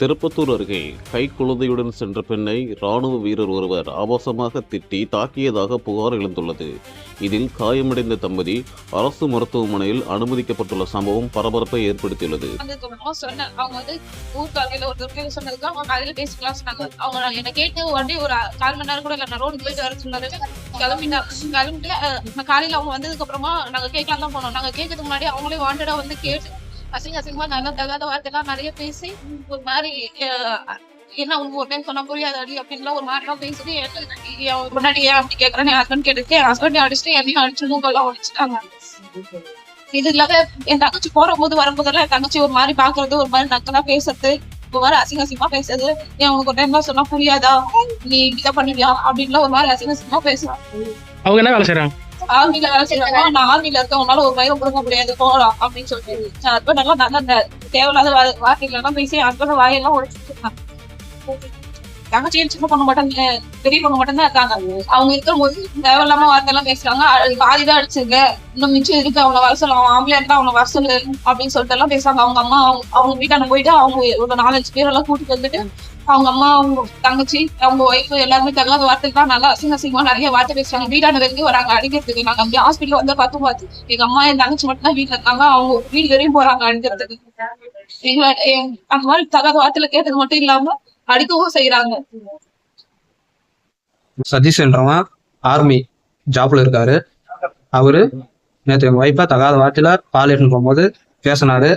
திருப்பத்தூர் அருகே கைக்குழந்தையுடன் சென்ற பெண்ணை ராணுவ வீரர் ஒருவர் ஆபாசமாக திட்டி தாக்கியதாக புகார் எழுந்துள்ளது. இதில் காயமடைந்த தம்பதி அரசு மருத்துவமனையில் அனுமதிக்கப்பட்டுள்ள சம்பவம் பரபரப்பை ஏற்படுத்தியுள்ளது. அசிங்கமா நல்லா தகாத வார்த்தைலாம் நிறைய பேசி ஒரு மாதிரி என்ன ஒரு டைம் சொன்னா புரியாதாடி அப்படின்லாம் ஒரு மாதிரிலாம் பேசிட்டு முன்னாடி ஏன் அப்படி கேட்கறேன் என் ஹஸ்பண்ட் கேட்டுட்டு என் ஹஸ்பண்ட் அடிச்சுட்டு என்னையும் அடிச்சு மூக்கெல்லாம் உடைச்சிட்டாங்க. இது இல்லாத என் தங்கச்சி போகும்போது வரும்போதெல்லாம் என் தங்கச்சி ஒரு மாதிரி பாக்குறது ஒரு மாதிரி நக்கலா பேசுறது ஒரு மாதிரி அசிங்கமா பேசுறது. ஏன் உனக்கு ஒரு டைம்லாம் சொன்னா புரியாதா நீ இப்படிதான் பண்ணுவியா அப்படின்லாம் ஒரு மாதிரி அசிங்கமா பேசுறான். அவங்க என்ன வேலை செய்யறாங்க? ஆர்மில வேலை செய்யறாங்க. நான் ஆர்மில இருக்க உன்னால ஒரு பயிரும் கொடுக்க முடியாது போகலாம் அப்படின்னு சொல்லிட்டு என் ஹஸ்பண்ட் எல்லாம் நல்லா தேவையில்லாத வார்த்தைகள் எல்லாம் பேசி ஹஸ்பண்ட் வாயெல்லாம் உடைச்சிட்டு இருக்காங்க. தங்கச்சியும் சின்ன பொண்ணு மட்டும் பெரிய பொண்ணு மட்டும் தான் இருக்காங்க. அவங்க இருக்கும்போது தேவையில்லாம வார்த்தை எல்லாம் பேசுறாங்க. பாதிதான் அடிச்சிருக்க இன்னும் மிச்சம் இருக்கு அவனை வர சொல்ல அவன் ஆம்பளையா இருந்தா அவனை வர சொல்லு அப்படின்னு சொல்லிட்டு எல்லாம் பேசுறாங்க. அவங்க அம்மா அவங்க வீட்டான போயிட்டு அவங்க ஒரு 4-5 பேர் எல்லாம் கூட்டிட்டு வந்துட்டு அவங்க அம்மா அவங்க தங்கச்சி அவங்க ஒய்ஃப் எல்லாருமே தகாத வார்த்தைக்கு நல்லா அசிங்கமா நிறைய வார்த்தை பேசுறாங்க. வீட்டான வரைக்கும் வராங்க அடிக்கிறதுக்கு. நாங்க அப்படியே ஹாஸ்பிட்டல் வந்து பார்த்து எங்க அம்மா என் தங்கச்சி மட்டும் தான் வீட்டுல இருக்காங்க. அவங்க வீடு வரையும் போறாங்க அடிக்கிறதுக்கு. அந்த மாதிரி தகாத வார்த்தையில கேட்டது மட்டும் இல்லாம அடிக்கவும் செய்யறாங்க. சதீஷ் என்றவன் ஆர்மி ஜாப்ல இருக்காரு. அவரு நேற்று எங்க ஒய்ஃபா தகாத வார்த்தையில பால் எடுத்துட்டு போகும்போது பேசினாரு.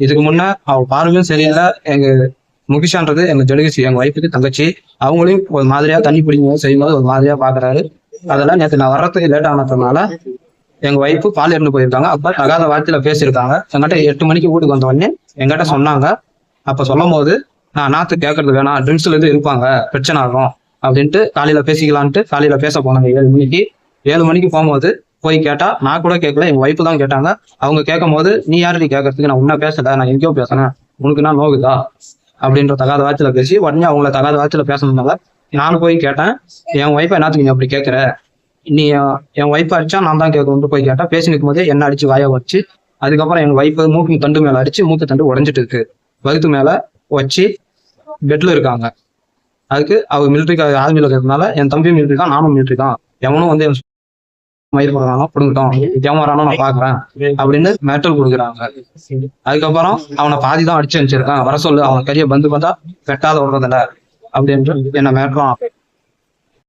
இதுக்கு முன்ன அவ பார்வையும் சரியில்லை. எங்க முகிஷான்றது எங்க ஜெடுகிச்சி எங்க ஒய்ஃபுக்கு தங்கச்சி. அவங்களையும் ஒரு மாதிரியா தண்ணி பிடிக்கும்போது செய்யும்போது ஒரு மாதிரியா பாக்குறாரு. அதெல்லாம் நேற்று நான் வர்றதுக்கு லேட் ஆனதுனால எங்க ஒய்ஃபு பால் எடுத்து போயிருக்காங்க. அப்ப தகாத வார்த்தையில பேசியிருக்காங்க. எங்கிட்ட 8 மணிக்கு வீட்டுக்கு வந்த உடனே எங்கிட்ட சொன்னாங்க. அப்ப சொல்லும் போது நான் நாத்து கேட்கறது வேணாம், ட்ரிங்க்ஸ்ல இருந்து இருப்பாங்க, பிரச்சனை ஆகும் அப்படின்ட்டு காலையில பேசிக்கலான்ட்டு காலையில பேச போனாங்க 7 மணிக்கு. 7 மணிக்கு போகும்போது போய் கேட்டா நான் கூட கேட்கல, எங்க ஒய்ஃபு தான் கேட்டாங்க. அவங்க கேட்கும் போது நீ யாரு கேட்கறதுக்கு, நான் உன்ன பேசல, நான் எங்கேயோ பேசுறேன், உனக்கு நான் நோகுதா அப்படின்ற தகாத வார்த்தையில பேசி உடனே அவங்கள தகாத வார்த்தையில பேசணும்னால நானும் போய் கேட்டேன். என் ஒய்ஃபை என்னத்துக்கு நீ அப்படி கேட்கற, நீ என் ஒய்ஃபை அடிச்சா நான் தான் கேட்கணும்னு போய் கேட்டா. பேசி நிற்கும் போதே என்ன அடிச்சு வாய வச்சு அதுக்கப்புறம் எங்க ஒய்ஃபு மூக்கு தண்டு மேல அடிச்சு மூக்கு தண்டு உடஞ்சிட்டு இருக்கு. வகுத்து மேல வச்சு பெட்ல இருக்காங்க. அதுக்கு அவங்க மிலிட்ரிக்கு ஆர்மியில இருக்கிறதுனால என் தம்பி மிலிட்ரி தான், நானும் மிலிட்ரி தான், எவனும் வந்து மயிர் போடுறானோ பிடுங்கிட்டோம், ஏமாறானோ நான் பாக்குறேன் அப்படின்னு மெட்டல் கொடுக்குறாங்க. அதுக்கப்புறம் அவனை பாதி தான் அடிச்சு வச்சிருக்கான், வர சொல்லு, அவன் கையை பந்து பார்த்தா வெட்டாத விடுறதில்ல அப்படின்ட்டு என்ன மேட்டுறான்.